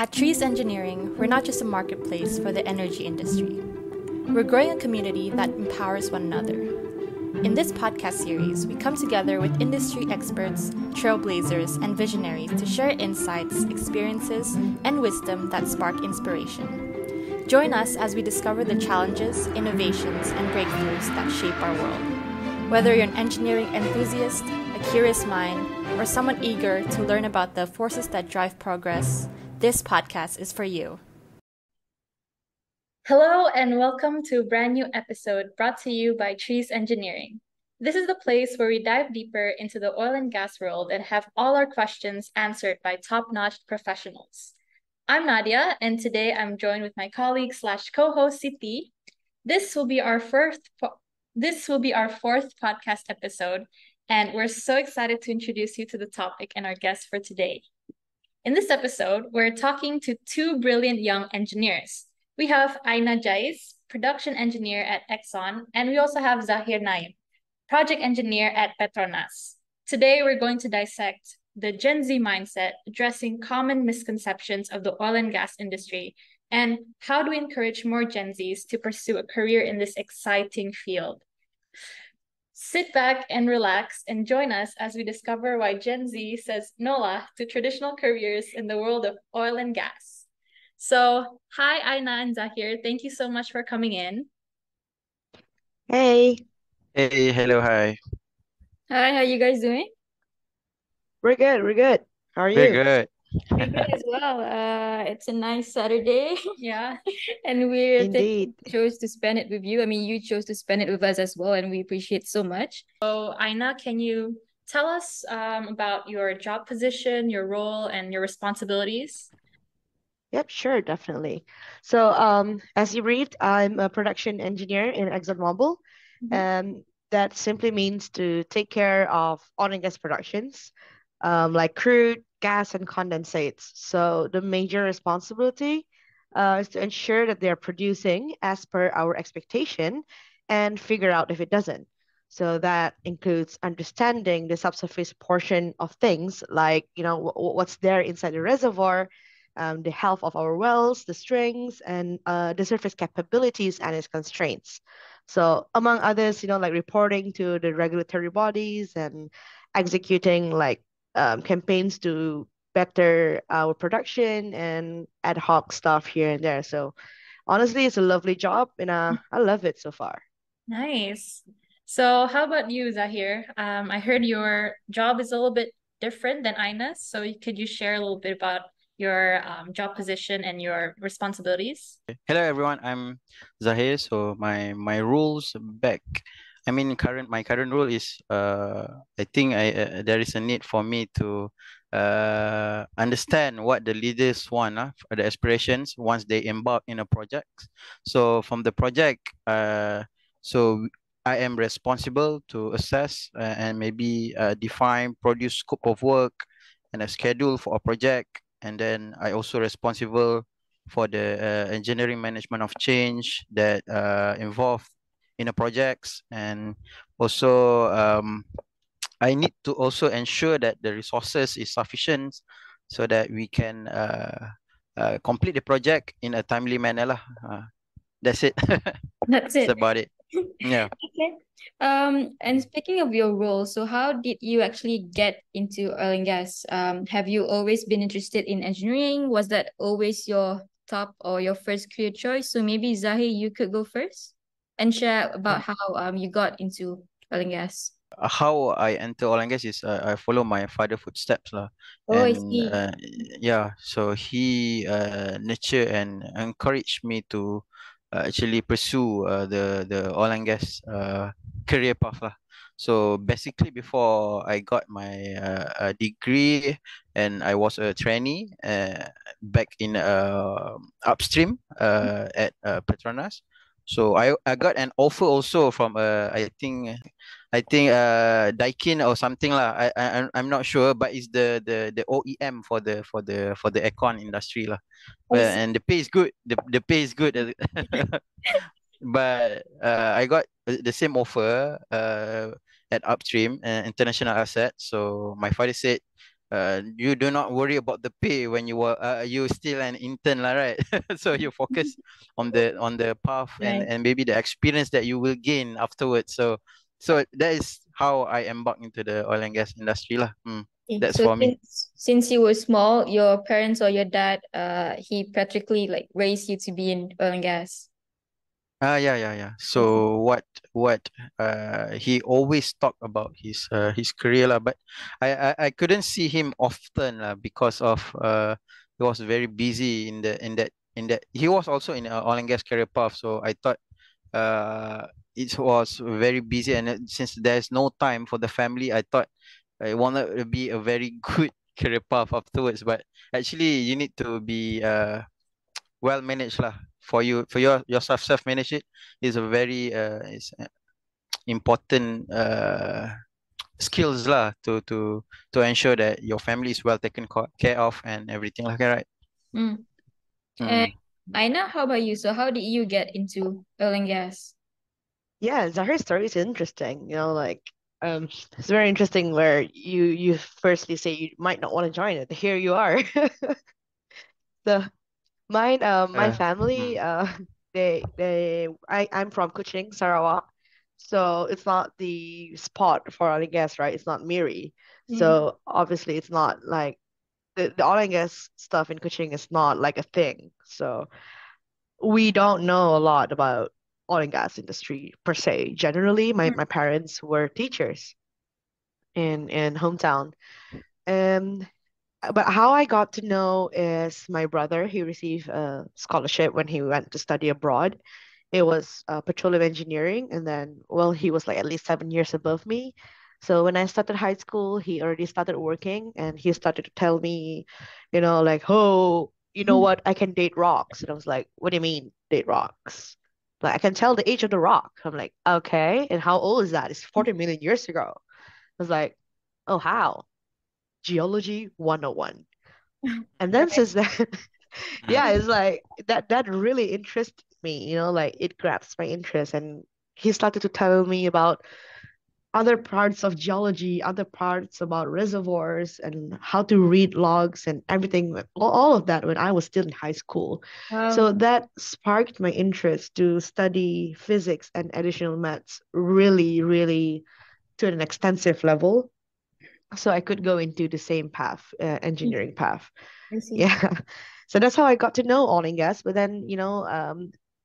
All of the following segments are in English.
At Trees Engineering, we're not just a marketplace for the energy industry. We're growing a community that empowers one another. In this podcast series, we come together with industry experts, trailblazers, and visionaries to share insights, experiences, and wisdom that spark inspiration. Join us as we discover the challenges, innovations, and breakthroughs that shape our world. Whether you're an engineering enthusiast, a curious mind, or someone eager to learn about the forces that drive progress, this podcast is for you. Hello and welcome to a brand new episode brought to you by Trees Engineering. This is the place where we dive deeper into the oil and gas world and have all our questions answered by top-notch professionals. I'm Nadia, and today I'm joined with my colleague / co-host Siti. This will be our fourth podcast episode, and we're so excited to introduce you to the topic and our guest for today. In this episode, we're talking to two brilliant young engineers. We have Aina, production engineer at Exxon, and we also have Zahir Naim, project engineer at Petronas. Today, we're going to dissect the Gen Z mindset, addressing common misconceptions of the oil and gas industry, and how do we encourage more Gen Zs to pursue a career in this exciting field. Sit back and relax and join us as we discover why Gen Z says NOLA to traditional careers in the world of oil and gas. So, hi Aina and Zahir, thank you so much for coming in. Hey, Hey, hello, hi. Hi, how you guys doing? we're good. We're good. How are Very you? good. We're good as well. It's a nice Saturday. Yeah. And we Indeed. chose to spend it with you. I mean, you chose to spend it with us as well, and we appreciate so much. So, Aina, can you tell us about your job position, your role, and your responsibilities? Yep, sure, definitely. So, as you briefed, I'm a production engineer in ExxonMobil, and that simply means to take care of oil and gas productions, like crude, gas, and condensates. So, the major responsibility is to ensure that they're producing as per our expectation and figure out if it doesn't. So that includes understanding the subsurface portion of things, like what's there inside the reservoir, the health of our wells, the strengths, and the surface capabilities and its constraints. So, among others, like reporting to the regulatory bodies and executing campaigns to better our production and ad hoc stuff here and there. So, honestly, it's a lovely job, and I love it so far. Nice. So, how about you, Zahir? I heard your job is a little bit different than Ina's. So, could you share a little bit about your job position and your responsibilities? Hello, everyone. I'm Zahir. So my roles back, my current role is I think there is a need for me to understand what the leaders want, the aspirations once they embark in a project. So from the project, so I am responsible to assess and maybe define, produce scope of work and a schedule for a project. And then I also responsible for the engineering management of change that involved in the projects. And also I need to also ensure that the resources is sufficient so that we can complete the project in a timely manner lah. That's it. That's That's it. about it. Yeah. Okay. And speaking of your role, so how did you actually get into oil and gas? Have you always been interested in engineering? Was that always your top or your first career choice? So maybe Zahir, you could go first and share about how you got into oil and gas. How I enter oil and gas is I follow my father footsteps lah. Oh, I And see. yeah, so he nurture and encourage me to actually pursue the oil and gas career path lah. So basically before I got my degree and I was a trainee back in upstream at Petronas. So I got an offer also from Daikin or something lah. I'm not sure, but it's the OEM for the aircon industry lah. Well, and the pay is good. The pay is good. But I got the same offer at Upstream, international asset. So my father said, you do not worry about the pay when you still an intern lah, right? So you focus on the path Right. and maybe the experience that you will gain afterwards. So that is how I embarked into the oil and gas industry lah. Okay. That's So for me. since you were small, your parents or your dad, he practically like raised you to be in oil and gas. Yeah. Okay. So what he always talk about his career lah, but I couldn't see him often lah because of he was very busy in that he was also in a oil and gas career path. So I thought it was very busy, and since there's no time for the family, I thought I wanted to be a very good career path afterwards. But actually, you need to be well managed lah. For your yourself self manage it is a very important skills lah to ensure that your family is well taken care of and everything like that, right? Mm. And Mm. Aina, how about you? So how did you get into oil and gas? Yeah, Zahir's story is interesting. Like it's very interesting where you firstly say you might not want to join it. Here you are. So my Uh, family, mm, I'm from Kuching, Sarawak. So it's not the spot for oil and gas, right? It's not Miri. Mm. So obviously it's not like the oil and gas stuff in Kuching is not like a thing. So we don't know a lot about oil and gas industry per se. Generally, my parents were teachers in hometown. Um, but how I got to know is my brother, he received a scholarship when he went to study abroad. It was petroleum engineering, and then, well, he was like at least 7 years above me. So when I started high school, he already started working, and he started to tell me, like, oh, you know what? I can date rocks. And I was like, what do you mean date rocks? Like, I can tell the age of the rock. I'm like, okay. And how old is that? It's 40 million years ago. I was like, oh, how? Geology 101. And then Right. since then, mm, yeah, it's like that really interested me, like it grabs my interest. And he started to tell me about other parts of geology, other parts about reservoirs and how to read logs and everything, all of that when I was still in high school. So Wow. that sparked my interest to study physics and additional maths really, really to an extensive level. So I could go into the same path, engineering path. I see. Yeah. So that's how I got to know oil and gas. But then,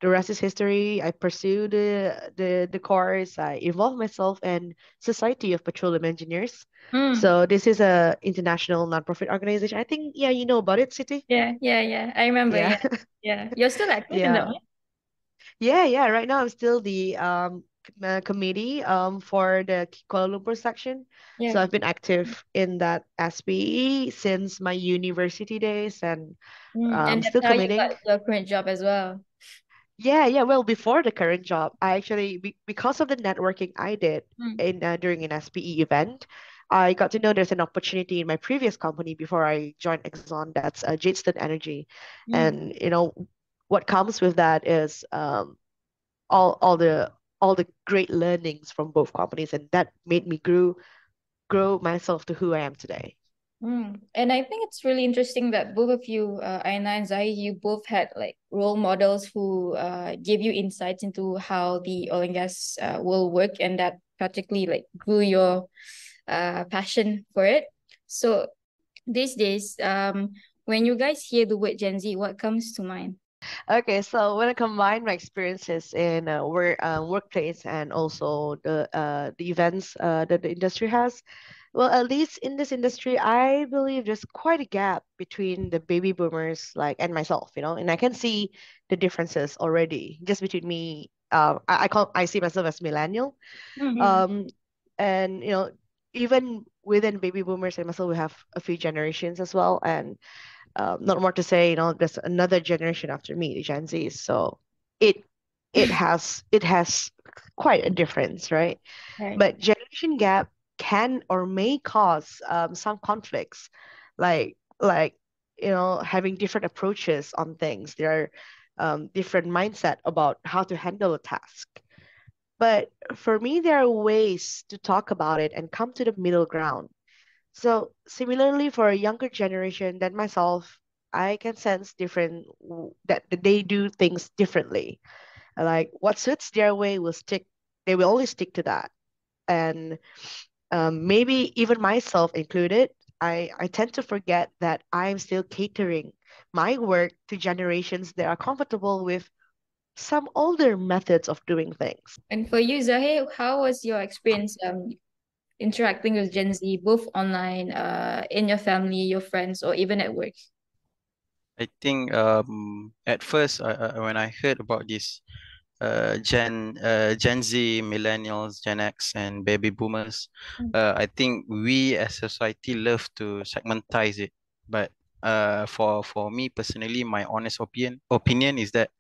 the rest is history. I pursued the course. I involved myself in Society of Petroleum Engineers. Mm. So this is a international nonprofit organization. I think, yeah, you know about it, City. Yeah. I remember. Yeah. Yeah. Yeah. You're still active in that Yeah. one? Yeah. Right now I'm still the committee for the Kuala Lumpur section. Yeah. So I've been active in that SPE since my university days, and And that's still how you got committing. your current job as well. Yeah. Well, before the current job, I actually, because of the networking I did Mm. in during an SPE event, I got to know there's an opportunity in my previous company before I joined Exxon. That's Jadestone Energy, Mm. and what comes with that is all the great learnings from both companies, and that made me grow myself to who I am today. Mm. And I think it's really interesting that both of you, Aina and Zahir, you both had like role models who give you insights into how the oil and gas will work, and that practically like grew your passion for it. So these days, when you guys hear the word Gen Z, what comes to mind? Okay, so when I combine my experiences in workplace and also the events that the industry has, well, at least in this industry, I believe there's quite a gap between the baby boomers like and myself, and I can see the differences already just between me. I see myself as millennial, Mm. um, and even within baby boomers and myself, we have a few generations as well, and not more to say, there's another generation after me, the Gen Zs. So it it has quite a difference, right? Right. But generation gap can or may cause some conflicts, like having different approaches on things. There are different mindset about how to handle a task. But for me, there are ways to talk about it and come to the middle ground. So similarly for a younger generation than myself, I can sense that they do things differently. Like what suits their way will stick. They will only stick to that. And maybe even myself included, I tend to forget that I'm still catering my work to generations that are comfortable with some older methods of doing things. And for you, Zahir, how was your experience interacting with Gen Z, both online, in your family, your friends, or even at work? I think at first when I heard about this Gen Z, millennials, Gen X, and baby boomers, I think we as society love to segmentize it. But for me personally, my honest opinion is that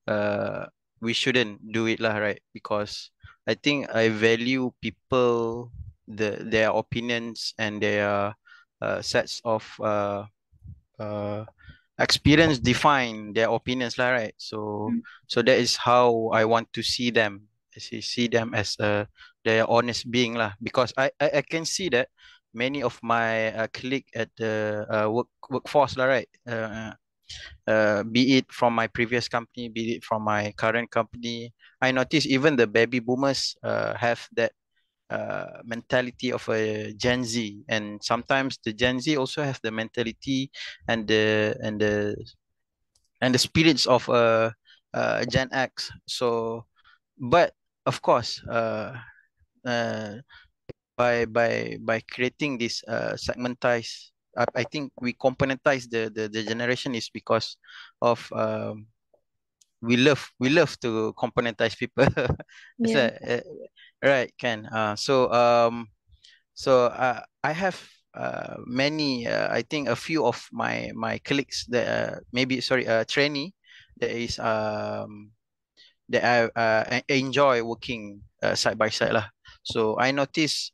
uh we shouldn't do it lah, right? Because I think I value people, their opinions and their sets of uh experience define their opinions lah, right? So that is how I want to see them. See them as their honest being lah, because I can see that many of my colleague at the workforce lah, right? Be it from my previous company, be it from my current company, I notice even the baby boomers have that mentality of a Gen Z, and sometimes the Gen Z also have the mentality and the spirits of Gen X. So, but of course, uh, by creating this segmentized, I think we componentize the generation is because of we love to componentize people. It's Yeah. right, can I have many I think a few of my colleagues that maybe sorry trainee that is that I enjoy working side by side lah. So I notice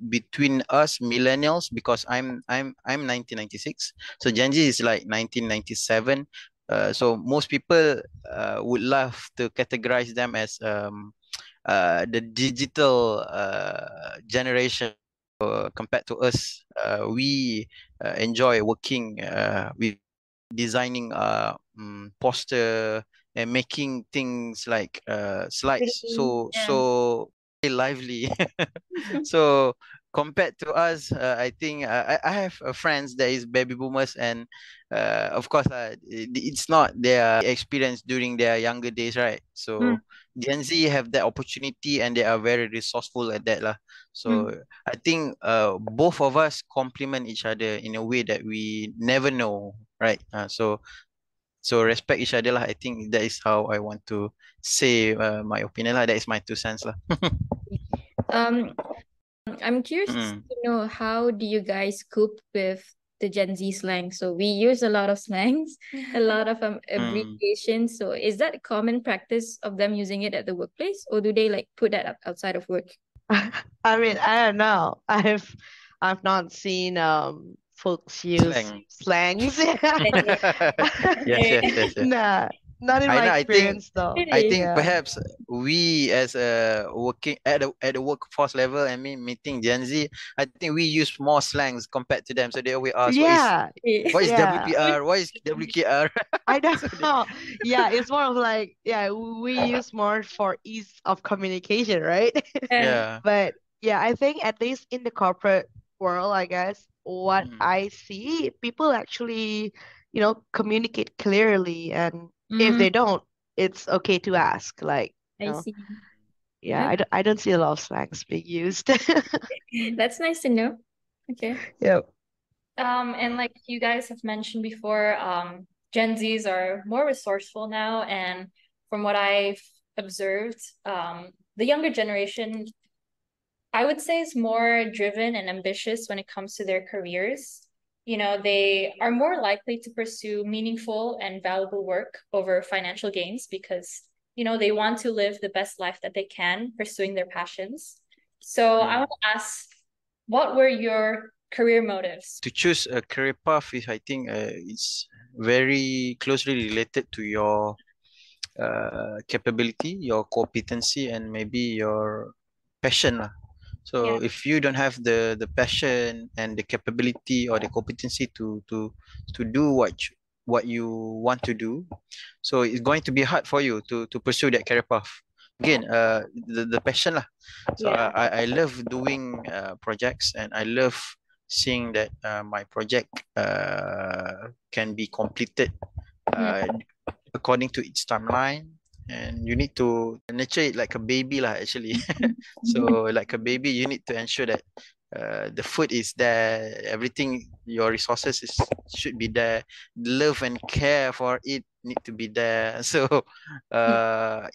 between us millennials, because I'm 1996, so Gen Z is like 1997. So most people would love to categorize them as the digital generation. Compared to us, we enjoy working with designing poster and making things like slides Pretty, yeah. so very lively. So compared to us, I think I have friends that is baby boomers, and of course it's not their experience during their younger days, right? Mm, So Gen Z have that opportunity and they are very resourceful at that lah. mm. So I think both of us complement each other in a way that we never know, right? So respect each other lah. I think that is how I want to say my opinion lah. That is my 2 cents lah. Um, I'm curious Mm, to know, how do you guys cope with the Gen Z slang? So we use a lot of slangs, a lot of mm. abbreviations. So is that a common practice of them using it at the workplace, or do they like put that outside of work? I mean, I don't know. I've not seen folks use Slang. slangs. Anyway, Yes, yes, anyway. yes, yes. Nah, not in I my know. experience though. I Really? think Yeah. perhaps we as working at the workforce level, I mean meeting Gen Z, I think we use more slangs compared to them. So they always ask, Yeah. what is Yeah. WPR? What is WKR? I know. So they, Yeah, it's more of like, yeah, we use more for ease of communication, right? Yeah, yeah. But yeah, I think at least in the corporate world, I guess what Mm, I see, people actually, communicate clearly, and if mm, they don't, it's okay to ask. Like, I see. yeah, Okay. I don't see a lot of slangs being used. That's nice to know. Okay. Yep. And like you guys have mentioned before, Gen Zs are more resourceful now, and from what I've observed, the younger generation, I would say, is more driven and ambitious when it comes to their careers. They are more likely to pursue meaningful and valuable work over financial gains because, they want to live the best life that they can, pursuing their passions. So I mm. want to ask, what were your career motives? To choose a career path is, I think, it's very closely related to your capability, your competency, and maybe your passion lah. So if you don't have the passion and the capability or the competency to do what you want to do, so it's going to be hard for you to pursue that career path. Again, the passion lah. So Yeah. I love doing projects, and I love seeing that my project can be completed uh, according to its timeline. And you need to nurture it like a baby lah, actually. So like a baby, you need to ensure that the food is there, everything, your resources should be there, love and care for it need to be there. So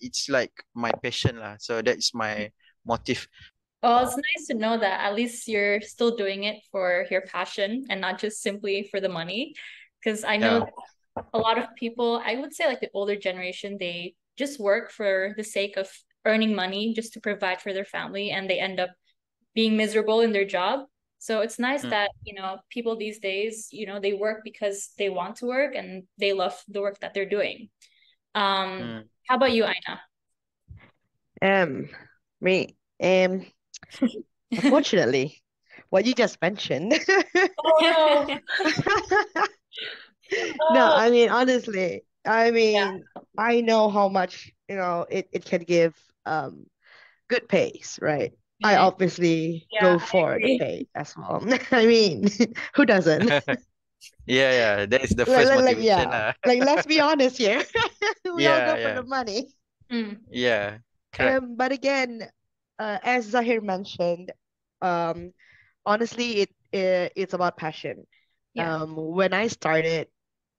it's like my passion lah. So that's my motive. Well, it's nice to know that at least you're still doing it for your passion and not just simply for the money. Because I know a lot of people, I would say like the older generation, they just work for the sake of earning money just to provide for their family, and they end up being miserable in their job. So it's nice that, people these days, they work because they want to work and they love the work that they're doing. How about you, Aina? Me, unfortunately, what you just mentioned. Oh, No, oh, I mean, honestly, I know how much, it can give good pays, right? I right. obviously Yeah, go I for the agree. pay as well. I mean, who doesn't? Yeah, that is the first motivation Yeah, lah. like let's be honest here. We all Yeah, go for yeah, the money. yeah, correct. But again, as Zahir mentioned, um, honestly, it's about passion. Yeah. When I started,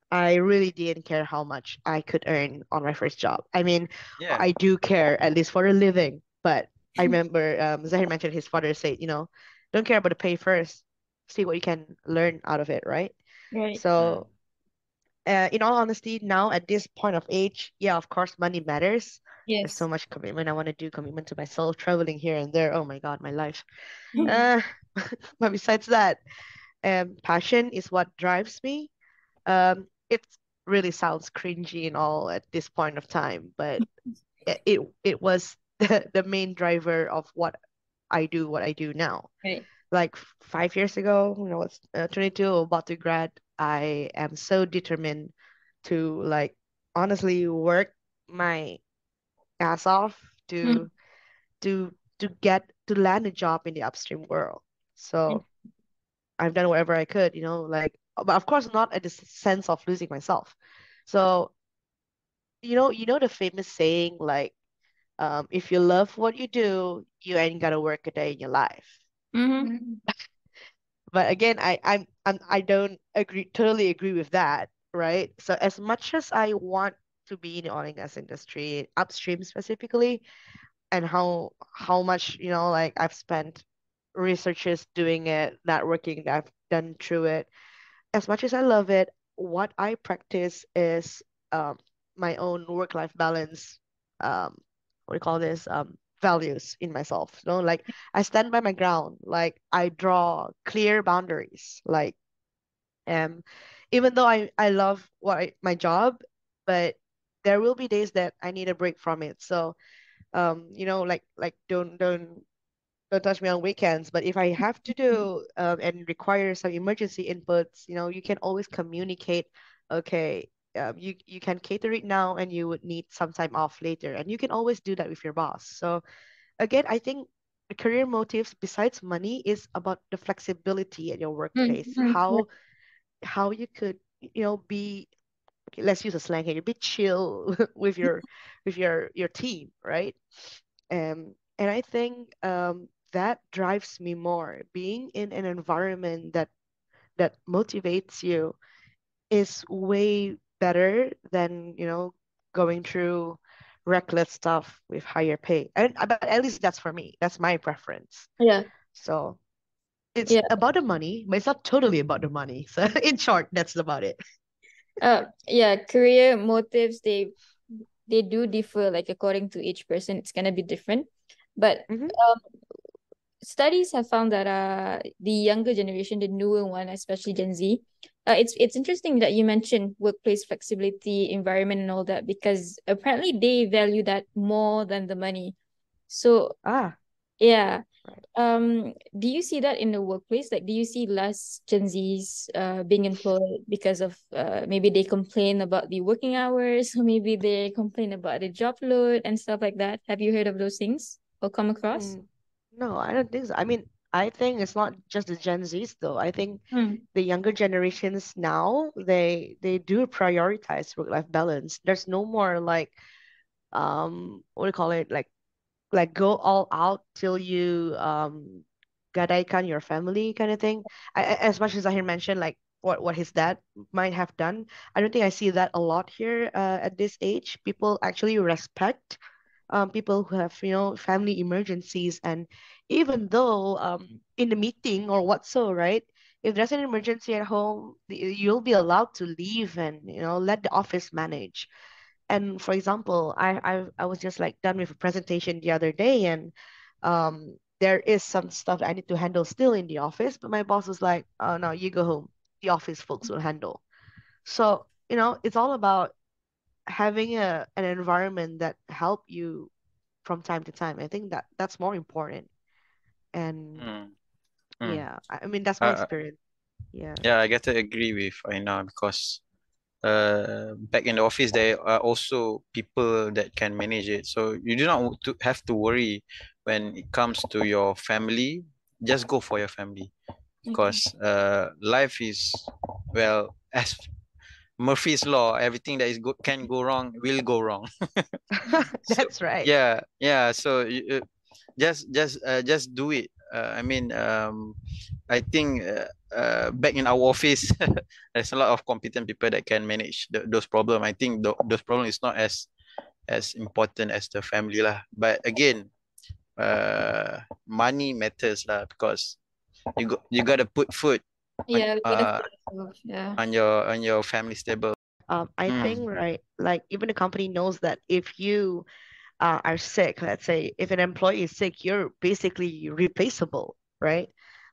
I really didn't care how much I could earn on my first job. I mean, Yeah. I do care at least for a living, but I remember Zahir mentioned his father said, don't care about the pay first. See what you can learn out of it, right? Right. Mm, So, in all honesty, now at this point of age, yeah, of course, money matters. There's so Yes. much commitment I want to do, commitment to myself, traveling here and there. Oh my God, my life. Mm. Uh, but besides that, passion is what drives me. It really sounds cringy and all at this point of time, but it was the main driver of what I do now. Right. Like 5 years ago, when I was 22, about to grad, I am so determined to like honestly work my ass off Mm. to land a job in the upstream world. So I've done whatever I could, like, but of course not at the sense of losing myself. So, the famous saying, like, if you love what you do, you ain't gotta work a day in your life. Mm-hmm. But again, I don't totally agree with that, right? So as much as I want to be in the oil and gas industry, upstream specifically, and how much, like I've spent researches doing it, networking that I've done through it, as much as I love it, what I practice is my own work-life balance, what do you call this? Values in myself. Like I stand by my ground, like I draw clear boundaries. Like um even though I love my job, but there will be days that I need a break from it. So like don't touch me on weekends. But if I have to do and require some emergency inputs, you can always communicate. Okay, you can cater it now, and you would need some time off later, and you can always do that with your boss. So again, I think the career motives besides money is about the flexibility at your workplace. Mm-hmm. How you could be, okay, let's use a slang here, be chill with your team, right? And I think that drives me more. Being in an environment that motivates you is way better than, going through reckless stuff with higher pay. And but at least that's for me. That's my preference. Yeah. So it's Yeah. about the money, but it's not totally about the money. So in short, that's about it. Yeah, career motives, they do differ, like according to each person, it's gonna be different. But Hmm. studies have found that the younger generation, the newer one, especially Gen Z, it's interesting that you mentioned workplace flexibility, environment, and all that, because apparently they value that more than the money. So Ah. Yeah. Right. Do you see that in the workplace? Like, do you see less Gen Zs being employed because of maybe they complain about the working hours, or maybe they complain about the job load and stuff like that? Have you heard of those things or come across? Mm, no, I don't think so. I mean, I think it's not just the Gen Zs though. I think Mm. the younger generations now, they do prioritize work-life balance. There's no more like what do you call it? Like go all out till you gadaikan your family kind of thing. As much as Zahir mentioned, like what his dad might have done, I don't think I see that a lot here at this age. People actually respect people who have, family emergencies, and even though in the meeting or what so, right? If there's an emergency at home, you'll be allowed to leave and let the office manage. And for example, I was just like done with a presentation the other day, and there is some stuff I need to handle still in the office, but my boss was like, "Oh no, you go home. The office folks will handle." So, it's all about having an environment that help you from time to time. I think that's more important. And Mm, mm. yeah, I mean that's my Uh, experience. Yeah. yeah, I get to agree with Aina because back in the office there are also people that can manage it. So you do not have to worry when it comes to your family. Just go for your family Okay. because life is, well, as Murphy's law, everything that can go wrong will go wrong. So That's right. yeah, yeah. So just do it. I mean, I think back in our office, there's a lot of competent people that can manage those problems. I think those problems is not as important as the family lah. But again, money matters lah because you gotta put food on Yeah, we gotta see ourselves. Yeah. on your family table. I Mm. think, right, like even the company knows that if you are sick, let's say if an employee is sick, you're basically replaceable, right?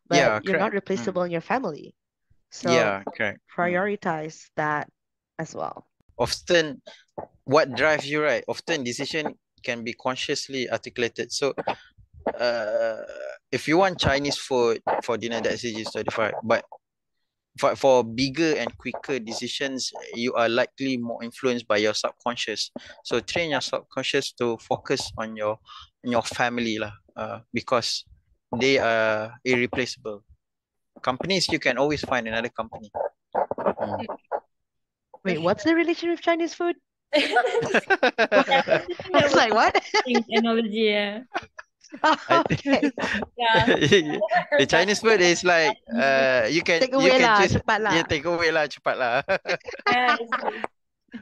But Yeah, you're not correct. replaceable in your family. So Yeah, correct. prioritize that as well. Often, what drives you, right? Often, decision can be consciously articulated. So, uh, if you want Chinese food for dinner, that's is 35. But for bigger and quicker decisions, you are likely more influenced by your subconscious. So, train your subconscious to focus on your family, lah. Because they are irreplaceable. Companies, you can always find another company. Mm. For Wait, what's sure. the relation with Chinese food? Yeah, I I think that was was like, what? analogy. Yeah. I Okay. think Yeah. I never the heard that Chinese food is like before. you can Take you away can lah, choose, cepat you lah. take away lah cepat lah. Yeah, I see.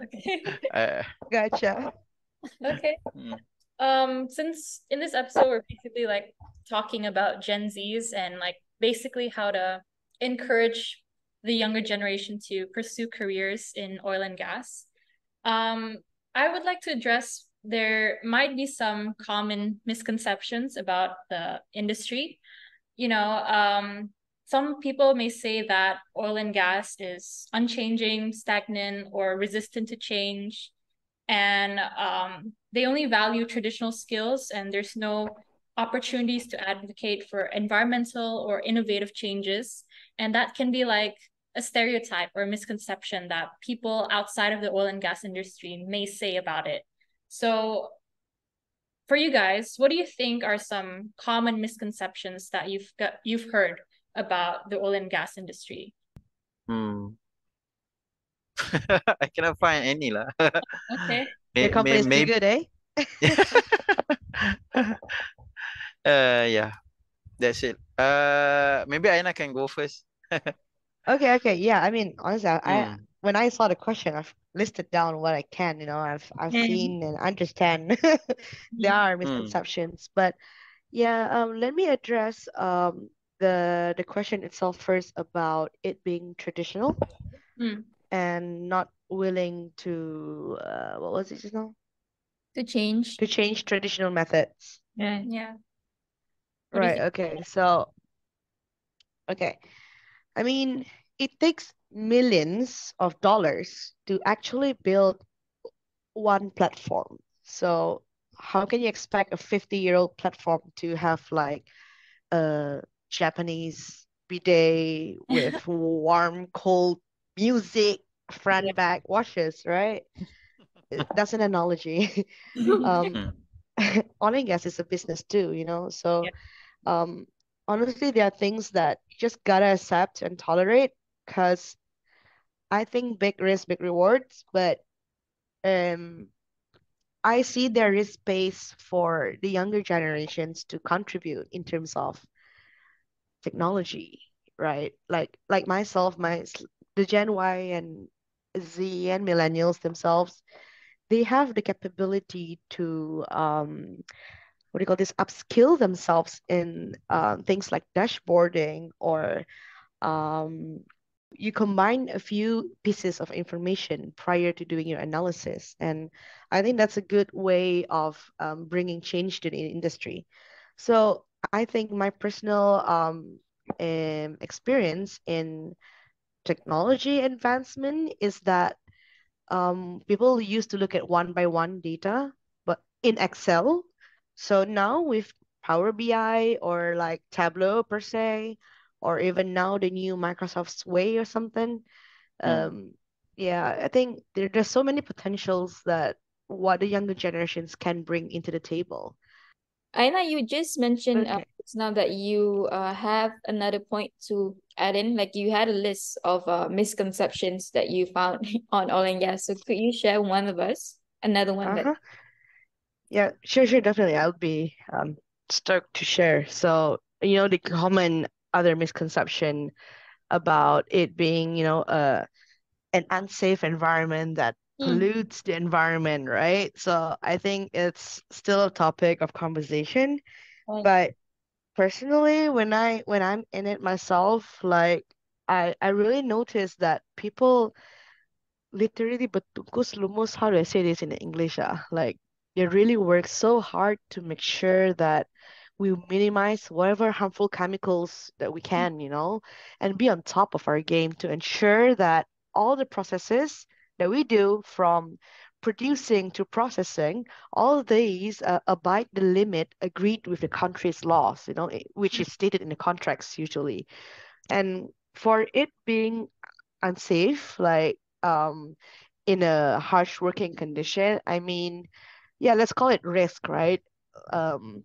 Okay. uh, Gotcha. Okay. mm, Since in this episode we're basically like talking about Gen Zs and like basically how to encourage the younger generation to pursue careers in oil and gas. Um, I would like to address there might be some common misconceptions about the industry. You know, some people may say that oil and gas is unchanging, stagnant, or resistant to change, and they only value traditional skills, and there's no opportunities to advocate for environmental or innovative changes. And that can be like a stereotype or a misconception that people outside of the oil and gas industry may say about it. So for you guys, what do you think are some common misconceptions that you've heard about the oil and gas industry? mm. I cannot find any lah. Okay. Your company is too Maybe. good, eh? Yeah, that's it. Maybe Aina can go first. Okay. Yeah, I mean, honestly, I Mm, when I saw the question, I've listed down what I can, I've Mm, seen and understand there mm, are mm, misconceptions. But yeah, let me address the question itself first about it being traditional mm. and not willing to what was it just now? To change. To change traditional methods. Yeah. Yeah. What do you Right, think? okay. So, okay. I mean, it takes millions of dollars to actually build one platform. So how can you expect a 50-year-old platform to have like a Japanese bidet with warm, cold music, Yeah. front back washes, right? That's an analogy. um, Mm, oil and gas is a business too, Yeah. So um, honestly, there are things that you just gotta accept and tolerate because I think big risk, big rewards, but um, I see there is space for the younger generations to contribute in terms of technology, right? Like myself, the Gen Y and Z and millennials themselves, they have the capability to what do you call this, upskill themselves in things like dashboarding or you combine a few pieces of information prior to doing your analysis. And I think that's a good way of bringing change to the industry. So I think my personal experience in technology advancement is that people used to look at one by one data, but in Excel. So now with Power BI or like Tableau per se, or even now the new Microsoft's Way or something. mm, Um, yeah, I think there's so many potentials that what the younger generations can bring into the table. Aina, you just mentioned Okay. just now that you have another point to add in. Like you had a list of misconceptions that you found on oil and gas. So could you share one of us? Another one that. Uh-huh. Yeah, sure, definitely. I would be stoked to share. So, the common other misconception about it being, an unsafe environment that Mm. pollutes the environment, right? So I think it's still a topic of conversation. Right. But personally, when I'm in it myself, like I really notice that people literally bertungkus lumus, how do I say this in English? Like they really work so hard to make sure that we minimize whatever harmful chemicals that we can, and be on top of our game to ensure that all the processes that we do from producing to processing, all of these abide the limit agreed with the country's laws, which is stated in the contracts usually. And for it being unsafe, like in a harsh working condition, I mean, yeah, let's call it risk, right? Um,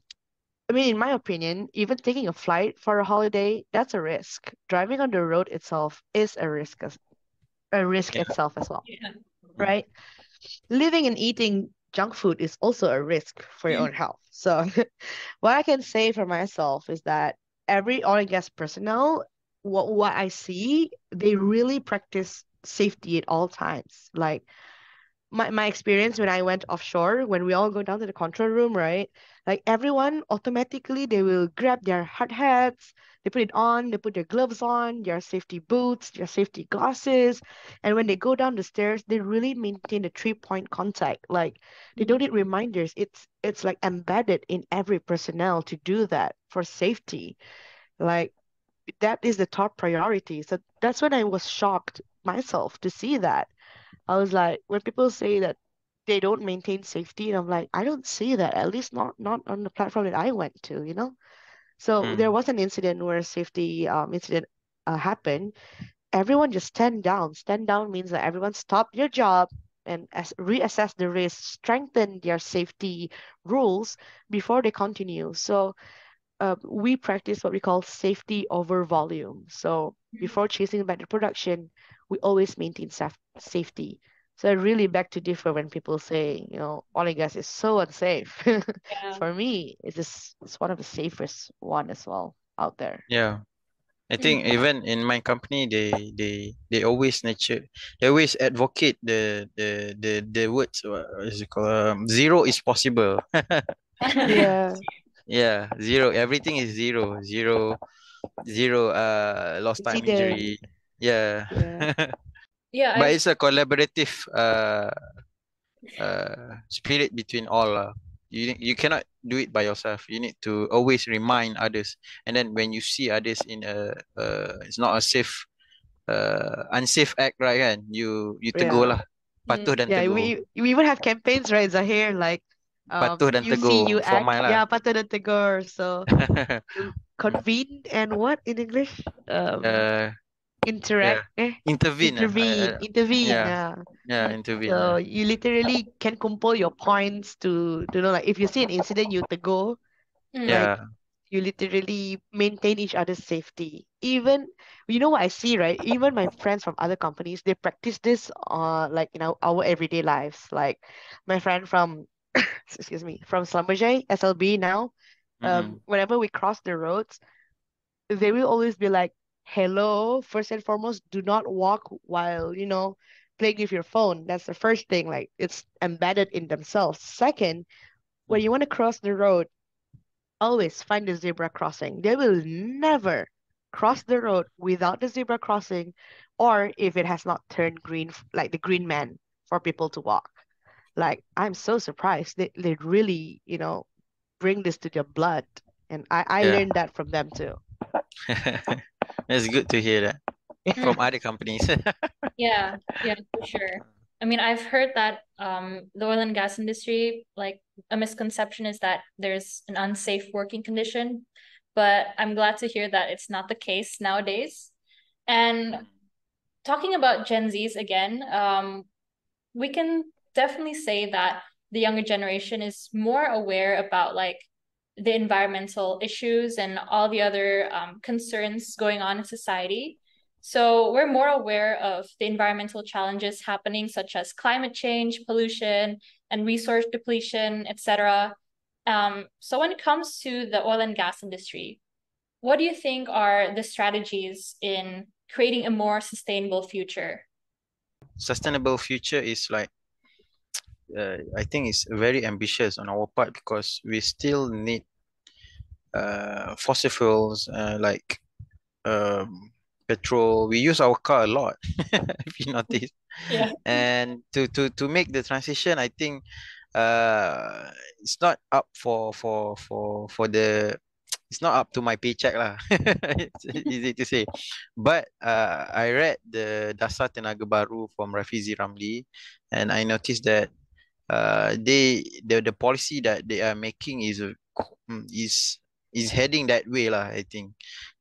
I mean, in my opinion, even taking a flight for a holiday, that's a risk. Driving on the road itself is a risk yeah. itself as well, Yeah. Mm, right? Living and eating junk food is also a risk for your own health. So, what I can say for myself is that every oil and gas personnel, what I see, they really practice safety at all times. Like my experience when I went offshore, when we all go down to the control room, right? Like everyone automatically they will grab their hard hats, they put it on, they put their gloves on, their safety boots, their safety glasses, and when they go down the stairs, they really maintain the 3-point contact. Like they don't need reminders. It's like embedded in every personnel to do that for safety. Like that is the top priority. So that's when I was shocked myself to see that. I was like, when people say that they don't maintain safety, and I'm like, I don't see that, at least not on the platform that I went to. So there mm, was an incident where a safety incident happened. Everyone just stand down. Stand down means that everyone stop your job and reassess the risk, strengthen their safety rules before they continue. So we practice what we call safety over volume. So before chasing back the production, we always maintain safety. So I really beg to differ when people say, oil and gas is so unsafe. Yeah. For me, it's one of the safest one as well out there. yeah. I Mm. think even in my company, they always they always advocate the words, what is it called? Zero is possible. Yeah, Yeah, zero. Everything is zero. Zero. Lost time incident. injury. Yeah. Yeah, Yeah, But I've it's a collaborative spirit between all. You cannot do it by yourself. You need to always remind others. And then when you see others in it's not a safe unsafe act, right? Kan? You tegur yeah. lah. mm, Patuh dan Yeah, tegur. we even have campaigns, right, Zahir? Like Patuh dan You see, tegur you for act. mine lah. Yeah, patut dan tegur. So you convene and what in English? uh, Interact. yeah, intervene. Intervene. Yeah, Yeah. yeah, intervene. So you literally can compile your points to know, like, if you see an incident, you tegur, Mm. like, Yeah. you literally maintain each other's safety. Even, you know what I see, right? Even my friends from other companies, they practice this like, our everyday lives. Like my friend from excuse me, from Schlumberger, SLB now, Mm-mm. whenever we cross the roads, they will always be like, hello, first and foremost, do not walk while, playing with your phone. That's the first thing. Like, it's embedded in themselves. Second, when you want to cross the road, always find the zebra crossing. They will never cross the road without the zebra crossing, or if it has not turned green, like the green man for people to walk. Like, I'm so surprised. They really, bring this to their blood. And I Yeah. learned that from them too. It's good to hear that Mm. from other companies. Yeah, yeah, for sure. I mean, I've heard that the oil and gas industry, like a misconception is that there's an unsafe working condition, but I'm glad to hear that it's not the case nowadays. And talking about Gen Zs again, we can definitely say that the younger generation is more aware about like the environmental issues and all the other concerns going on in society. So we're more aware of the environmental challenges happening, such as climate change, pollution, and resource depletion, etc. So when it comes to the oil and gas industry, what do you think are the strategies in creating a more sustainable future? Sustainable future is like I think it's very ambitious on our part because we still need fossil fuels like um, petrol. We use our car a lot, if you notice. Yeah. And to make the transition, I think it's not up for the it's not up to my paycheck lah. It's easy to say. But I read the Dasar Tenaga Baru from Rafizi Ramli, and I noticed that the policy that they are making is is heading that way lah, I think.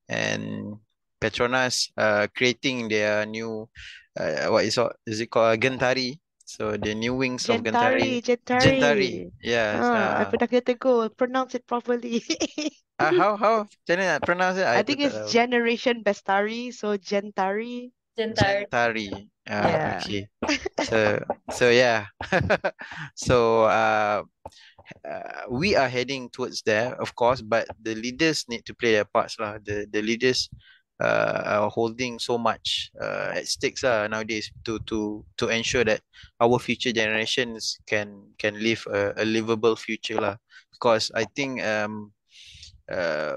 And Petronas creating their new is it called Gentari, so the new wings of Gentari. Gentari, Gentari. yes. I pernah kena tegur. Pronounce it properly. How macam mana nak pronounce it, I I pun think tak it's tahu. Generation Bestari, so Gentari. Gentile. Gentari, Yeah. okay. So yeah. So we are heading towards there, of course, but the leaders need to play their parts lah. The leaders are holding so much at stakes nowadays to ensure that our future generations can live a livable future lah. Because I think uh,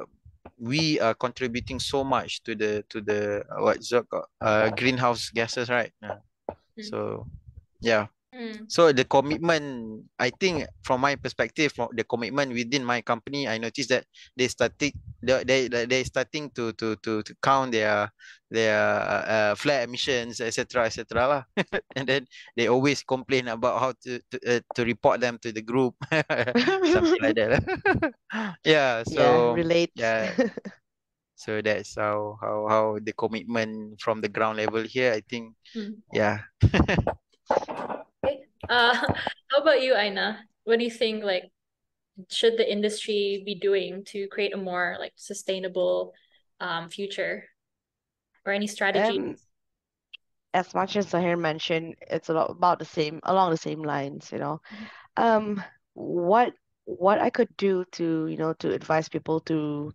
we are contributing so much to the what's it called greenhouse gases, right? Mm. So yeah. Mm. So the commitment, I think, from my perspective, from the commitment within my company, I noticed that they started they starting to count their flare emissions, etc., lah. And then they always complain about how to report them to the group, something like that. Yeah. Yeah, So relate. yeah. So that's how the commitment from the ground level here, I think. Mm. Yeah. Okay. How about you, Aina? What do you think, like, should the industry be doing to create a more like sustainable future or any strategy? Um, as much as Zahir mentioned, it's a lot about the same, along the same lines. Um, what what I could do to advise people to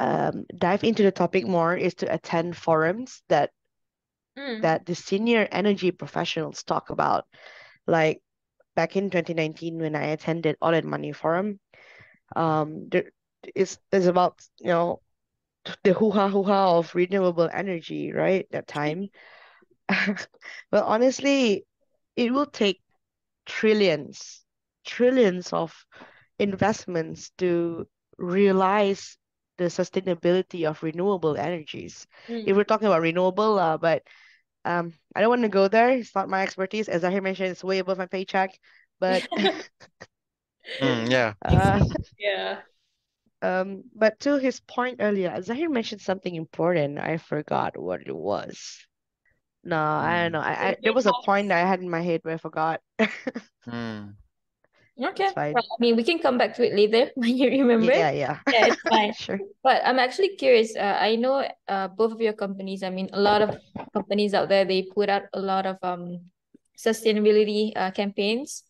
dive into the topic more is to attend forums that Mm. that the senior energy professionals talk about. Like back in 2019 when I attended Oil and Money Forum, there is about, the hoo-ha of renewable energy, right? That time. But honestly, it will take trillions, trillions of investments to realize the sustainability of renewable energies. If Mm. we're talking about renewable, but I don't want to go there. It's not my expertise. As I mentioned, it's way above my paycheck. But Yeah. Uh, Yeah. but to his point earlier, Zahir mentioned something important. I forgot what it was. No, I don't Mm. know. The There was a point greenhouse. that I had in my head, but I forgot. Mm. Okay. It's fine. Well, I mean, we can come back to it later when you remember. Yeah, yeah. Yeah, it's fine. Sure. But I'm actually curious. I know both of your companies, I mean, a lot of companies out there, they put out a lot of sustainability campaigns.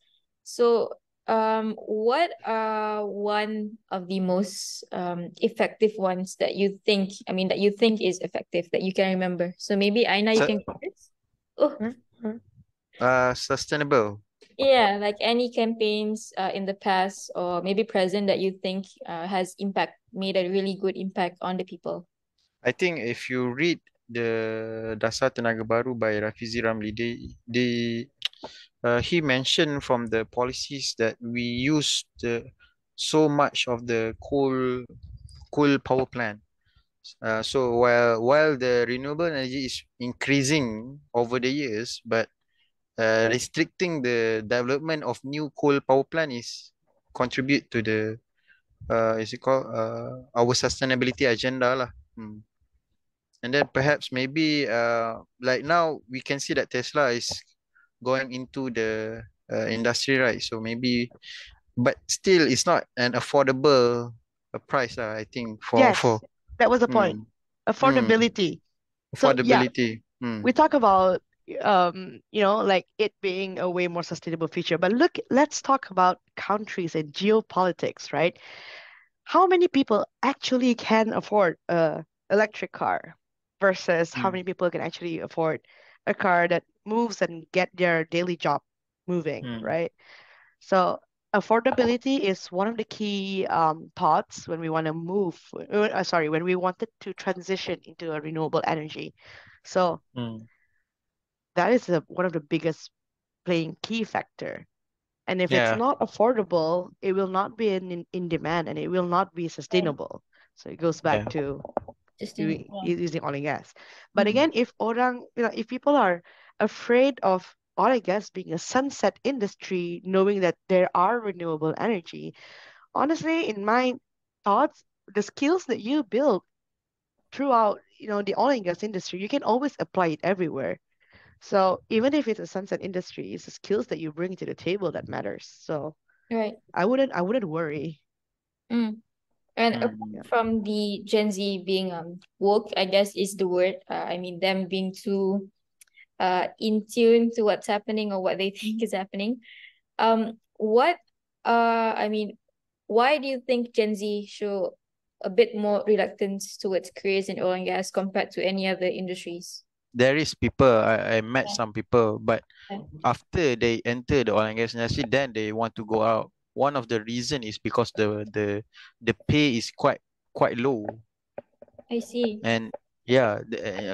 So what are one of the most effective ones that you think, I mean, that you think is effective that you can remember? So maybe Aina, you So, can go first. Oh, Huh? Huh? sustainable. yeah, like any campaigns in the past or maybe present that you think has made a really good impact on the people. I think if you read the Dasar Tenaga Baru by Rafizi Ramli, he mentioned from the policies that we use so much of the coal power plant. So while the renewable energy is increasing over the years, but restricting the development of new coal power plant is contribute to the is it called our sustainability agenda lah. And then perhaps maybe like now we can see that Tesla is going into the industry, right? So maybe, but still it's not an affordable price lah, I think for Yes, that was the point. mm, mm, Affordability. So yeah, affordability. we talk about like it being a way more sustainable future, but look, let's talk about countries and geopolitics, right? How many people actually can afford a electric car versus how Mm, many people can actually afford a car that moves and get their daily job moving, mm, right? So affordability is one of the key thoughts when we want to when we wanted to transition into a renewable energy. So mm, that is one of the biggest playing key factor. And if it's yeah, not affordable, it will not be in demand and it will not be Right. sustainable. So it goes yeah. back to Just in, doing yeah. using oil and gas. But Mm. again, if people are afraid of oil and gas being a sunset industry, knowing that there are renewable energy, honestly, in my thoughts, the skills that you build throughout, the oil and gas industry, you can always apply it everywhere. So even if it's a sunset industry, it's the skills that you bring to the table that matters. So Right. I wouldn't worry. Mm. And apart Mm, Yeah. from the Gen Z being woke, I guess is the word. I mean them being too in tune to what's happening or what they think is happening. What I mean, why do you think Gen Z show a bit more reluctance towards careers in oil and gas compared to any other industries? there is people I met Yeah. some people, but Yeah. after they enter the oil and gas industry, then they want to go out. One of the reason is because the pay is quite low, I see. and yeah,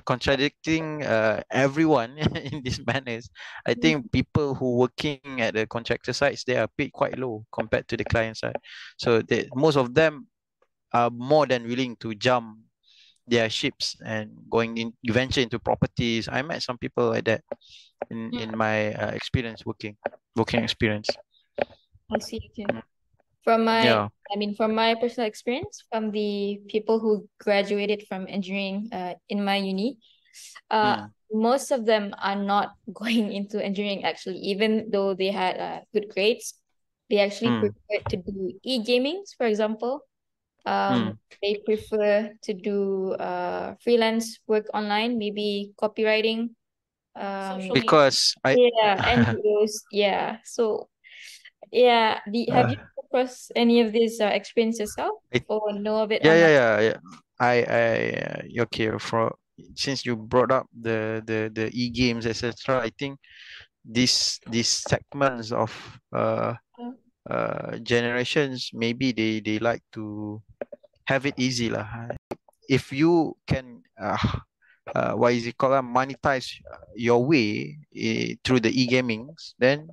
contradicting everyone in this manners. I think people who working at the contractor sites, they are paid quite low compared to the client side. So most of them are more than willing to jump their ships and going in venture into properties. I met some people like that in Mm, my experience working experience. I see. Okay. From my, Yeah. I mean, from my personal experience, from the people who graduated from engineering in my uni, uh, Mm, most of them are not going into engineering actually, even though they had good grades. They actually mm, prefer to do e-gamings, for example. Um, mm. they prefer to do freelance work online, maybe copywriting, social media. Because I Yeah, NGOs. Yeah. So yeah, have uh, you come across any of these experience yourself I or know of it yeah, online? yeah, yeah, yeah. Okay. For since you brought up the e-games, etc., I think these segments of generations, maybe they like to have it easy lah. If you can what is it called, monetize your way through the e-gamings, then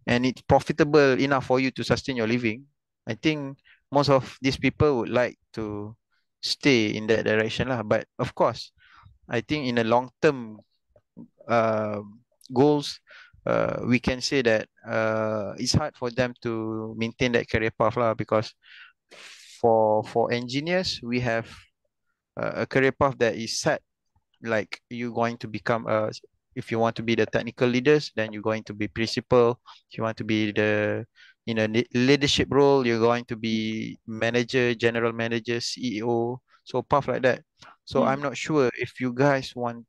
and it's profitable enough for you to sustain your living, I think most of these people would like to stay in that direction lah. But of course, I think in the long term uh, goals, we can say that it's hard for them to maintain that career path lah, because for engineers we have a career path that is set, like you're going to become a, if you want to be the technical leaders, then you're going to be principal. If you want to be the in a leadership role, you're going to be manager, general manager, CEO, so path like that. So Mm. I'm not sure if you guys want,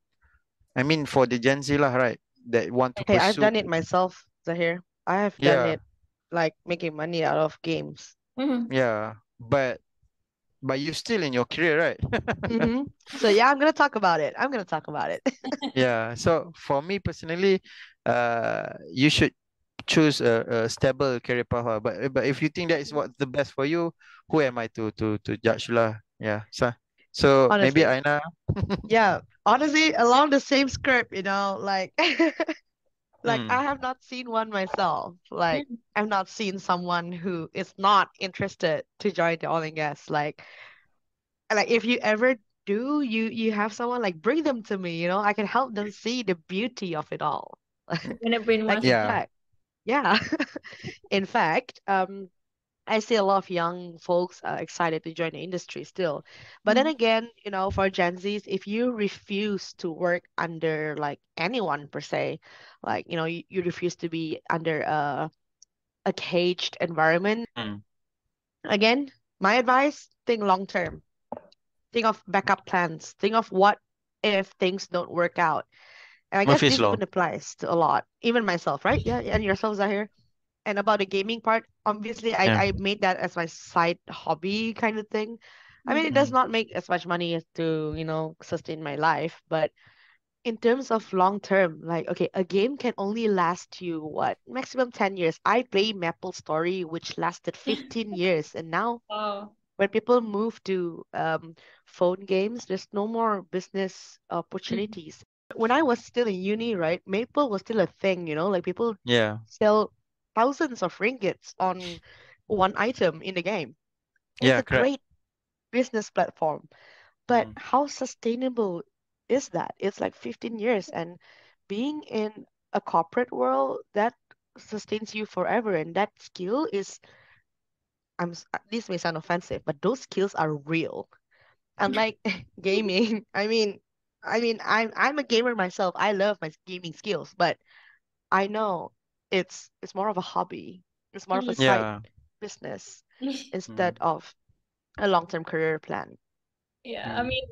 I mean for the Gen Z lah, right, that want to Hey, I've pursue. done it myself, Zahir. I have done Yeah, it like making money out of games. Mhm. yeah, but you still in your career, right? So yeah, I'm gonna talk about it. I'm gonna talk about it. Yeah, so for me personally, you should choose a stable career path lah. But if you think that is what the best for you, who am I to judge lah? Yeah, so maybe Honestly. Aina. Yeah, honestly, along the same script, like like Mm, I have not seen one myself. Like Mm. I've not seen someone who is not interested to join the oil and gas. Like if you ever do, you have someone like bring them to me, I can help them see the beauty of it all. You're gonna Like brainwash in yeah. fact, yeah. In fact, I see a lot of young folks excited to join the industry still. But then them. again, for Gen Zs, if you refuse to work under like anyone per se, like, you refuse to be under a caged environment, Mm. again, my advice, think long term. Think of backup plans. Think of what if things don't work out. And I guess Murphy's this Law. even applies to a lot, even myself, right? Yeah, and yourself, Zahir. And about the gaming part, obviously Yeah. I made that as my side hobby kind of thing. I mean, it does Mm. not make as much money as to, sustain my life, but in terms of long term, like okay, a game can only last you what, maximum 10 years. I play Maple Story, which lasted 15 years, and now Wow. when people move to phone games, there's no more business Mm. opportunities. When I was still in uni, right, Maple was still a thing, like people Yeah. sell thousands of ringgits on one item in the game. It's Yeah, a correct. great business platform, but Mm. how sustainable is that? It's like 15 years, and being in a corporate world that sustains you forever, and that skill is, this may sound offensive, but those skills are real. Unlike gaming, I'm a gamer myself. I love my gaming skills, but I know it's more of a hobby. It's more of a Mhm. side Yeah. business Mm. instead of a long-term career plan. Yeah, I Mm. mean,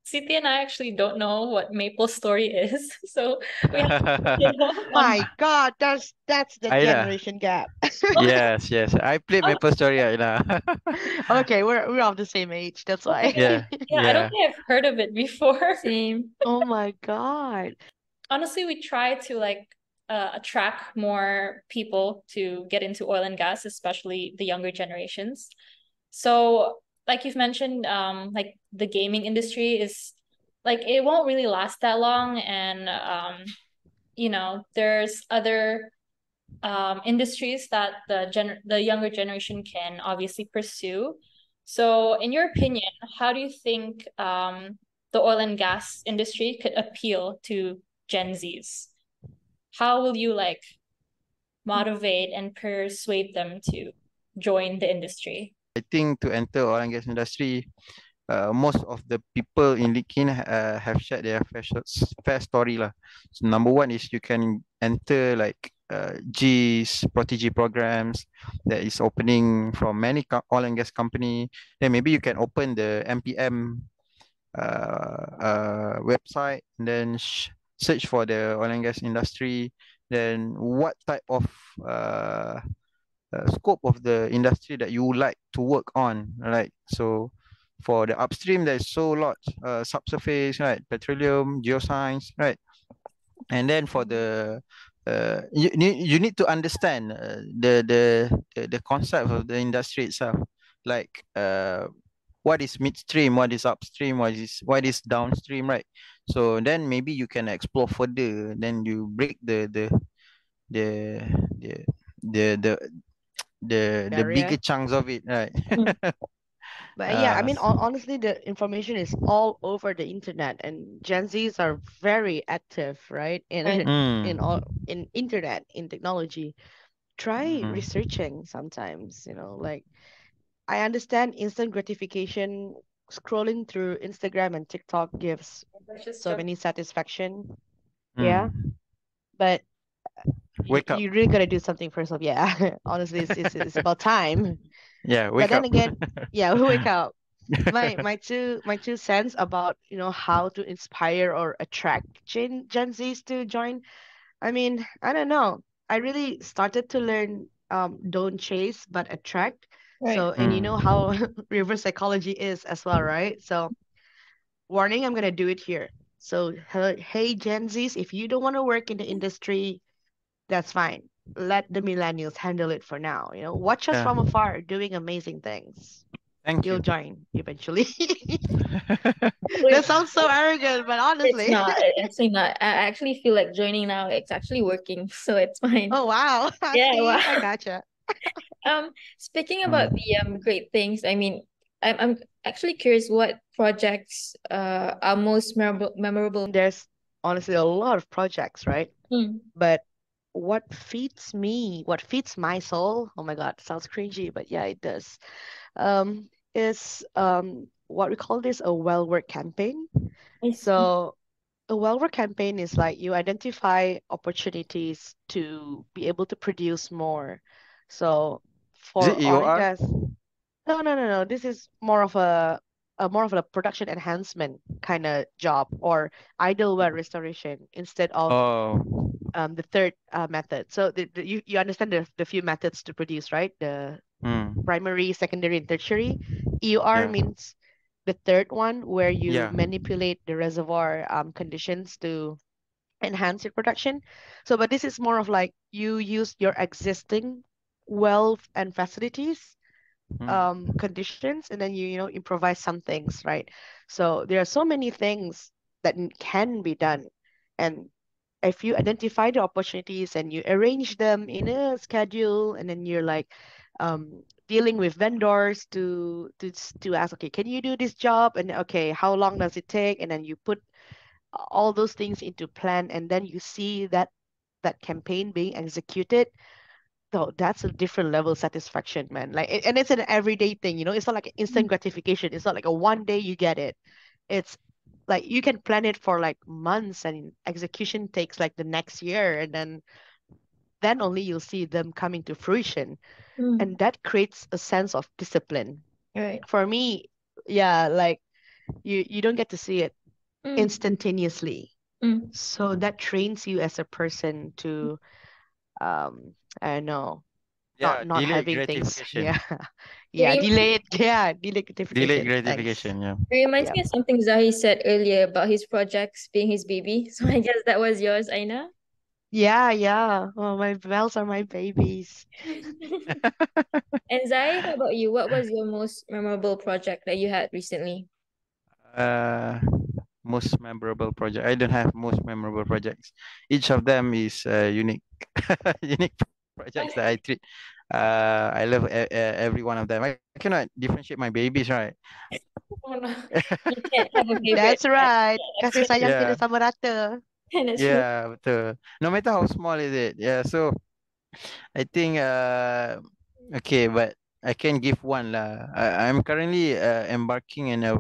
Siti and I actually don't know what Maple Story is, so we have to look it up on. My God, that's the Aina. generation gap. Yes, yes. I played Oh, Maple Story, Aina. Okay, we're of the same age. That's why. okay. Yeah, Yeah, I don't yeah. think I've heard of it before. Same. Oh my God. Honestly, we try to like attract more people to get into oil and gas, especially the younger generations. So, like you've mentioned, like the gaming industry is like it won't really last that long, and there's other industries that the younger generation can obviously pursue. So, in your opinion, how do you think the oil and gas industry could appeal to Gen Zs? How will you like motivate and persuade them to join the industry? I think to enter oil and gas industry, most of the people in LinkedIn have shared their fair story lah. So number one is you can enter like G's protege programs that is opening from many oil and gas company. Then maybe you can open the MPM website and then search for the oil and gas industry. Then what type of scope of the industry that you would like to work on, right? So for the upstream, there's so lot, subsurface, right? Petroleum, geoscience, right? And then for the you need to understand the concept of the industry itself, like what is midstream, what is upstream, what is downstream, right? So then maybe you can explore further. Then you break the the the the bigger Barrier. chunks of it, right? Mm. But yeah, I Uh, mean, honestly, the information is all over the internet, and Gen Zs are very active, right? Right. In in mm, all in internet, in technology. Try mm, researching sometimes, like I understand instant gratification, scrolling through Instagram and TikTok gives That's just so stuff. many satisfaction. Yeah, mm. but Wake up. you really gotta do something for yourself. Yeah, honestly, it's about time. Yeah, But wake then up. again, yeah, wake up. My two cents about how to inspire or attract Gen Zs to join. I mean, I don't know. I really started to learn don't chase but attract. Right. So, and you know Mm. how reverse psychology is as well, right? So, warning, I'm gonna do it here. So, hey Gen Zs, if you don't want to work in the industry, that's fine. Let the millennials handle it for now. Watch us Yeah, from afar doing amazing things. thank You'll you. join eventually. Wait, That sounds so arrogant, but it's honestly. not. It's actually not. I actually feel like joining now. It's actually working, so it's fine. Oh wow. Yeah. See, I Wow. gotcha. Speaking about the Mm. great things, I mean, I'm actually curious what projects are most memorable. There's honestly a lot of projects, right? Mm, But what feeds my soul, oh my God, sounds cringy, but yeah, it does. Is what we call this a well-work campaign. I see. So a well-work campaign is like you identify opportunities to be able to produce more. So Is it for oil and EOR? gas, no, no, no, no. This is more of a production enhancement kind of job or idle well restoration instead of Oh, the third method. So you understand the few methods to produce, right? The mm. primary, secondary, and tertiary. EUR Yeah, means the third one where you yeah. manipulate the reservoir conditions to enhance your production. So, but this is more of like you use your existing wealth and facilities Mm. conditions and then you improvise some things, right? So there are so many things that can be done, and if you identify the opportunities and you arrange them in a schedule and then you're like dealing with vendors to ask, okay, can you do this job, and okay, how long does it take, and then you put all those things into plan and then you see that campaign being executed. So that's a different level of satisfaction, man. Like, and it's an everyday thing, It's not like an instant gratification. It's not like a one day you get it. It's like you can plan it for like months, and execution takes like the next year, and then only you'll see them coming to fruition, Mm, and that creates a sense of discipline. right. For me, yeah, like you don't get to see it Mm, instantaneously, mm. so that trains you as a person to I don't know, not Yeah, not delayed having things, gratification. yeah. It, Yeah, rem- delayed Delayed gratification, thanks. gratification, yeah. it reminds Yep. me of something Zahi said earlier about his projects being his baby. So I guess that was yours, Aina. Yeah, yeah. Oh, my bells are my babies. And Zahi, how about you? What was your most memorable project that you had recently? Uh, Most memorable project. I don't have most memorable projects. Each of them is unique, unique projects that I treat. I love every one of them. I cannot differentiate my babies, right? Oh no, you can't have a favorite. That's right. That's Kasih true. sayang Yeah, tidak sama rata. That's true. yeah, betul. No matter how small is it. Yeah, so I think okay, but I can give one lah. I'm currently embarking in a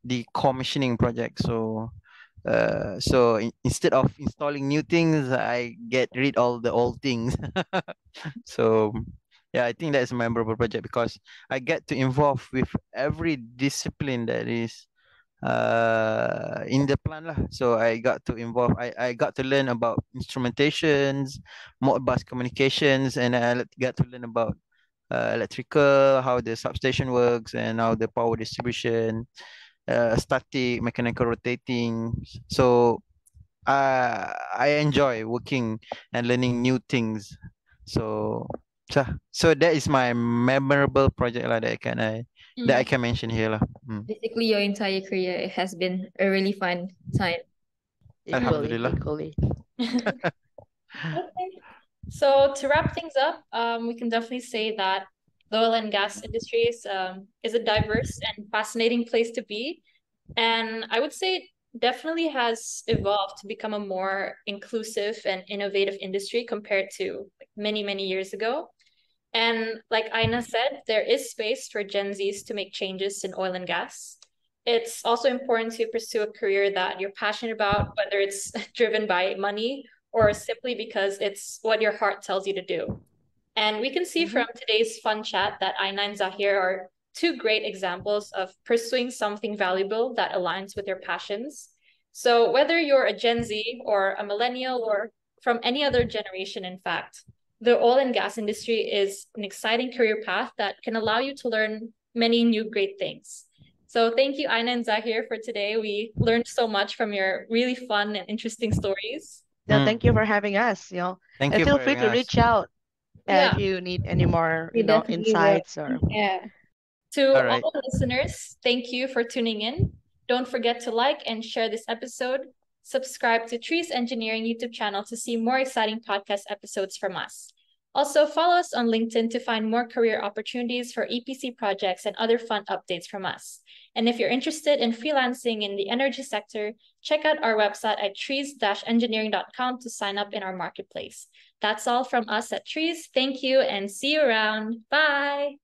decommissioning project. So instead of installing new things, I get rid all the old things. So yeah, I think that's a memorable project because I get to involve with every discipline that is in the plan lah. So I got to involve. I got to learn about instrumentations, Modbus communications, and got to learn about electrical, how the substation works, and how the power distribution, static, mechanical rotating. So I enjoy working and learning new things. So so that is my memorable project lah that I Mm. can mention here lah. Mm. Basically, your entire career it has been a really fun time. Equally, Alhamdulillah. equally. Okay. So to wrap things up, we can definitely say that The oil and gas industry is a diverse and fascinating place to be. And I would say it definitely has evolved to become a more inclusive and innovative industry compared to like many, many years ago. And like Aina said, there is space for Gen Zs to make changes in oil and gas. It's also important to pursue a career that you're passionate about, whether it's driven by money or simply because it's what your heart tells you to do. And we can see Mm-hmm. from today's fun chat that Aina and Zahir are two great examples of pursuing something valuable that aligns with your passions. So whether you're a Gen Z or a millennial or from any other generation, in fact, the oil and gas industry is an exciting career path that can allow you to learn many new great things. So thank you, Aina and Zahir, for today. We learned so much from your really fun and interesting stories. No, Mm. thank you for having us, Thank and you for feel free having to us. reach out if Yeah. you need any more, We definitely will. insights or. Yeah. To All all right. the listeners, thank you for tuning in. Don't forget to like and share this episode. Subscribe to Trees Engineering YouTube channel to see more exciting podcast episodes from us. Also, follow us on LinkedIn to find more career opportunities for EPC projects and other fun updates from us. And if you're interested in freelancing in the energy sector, check out our website at trees-engineering.com to sign up in our marketplace. That's all from us at Trees. Thank you and see you around. Bye.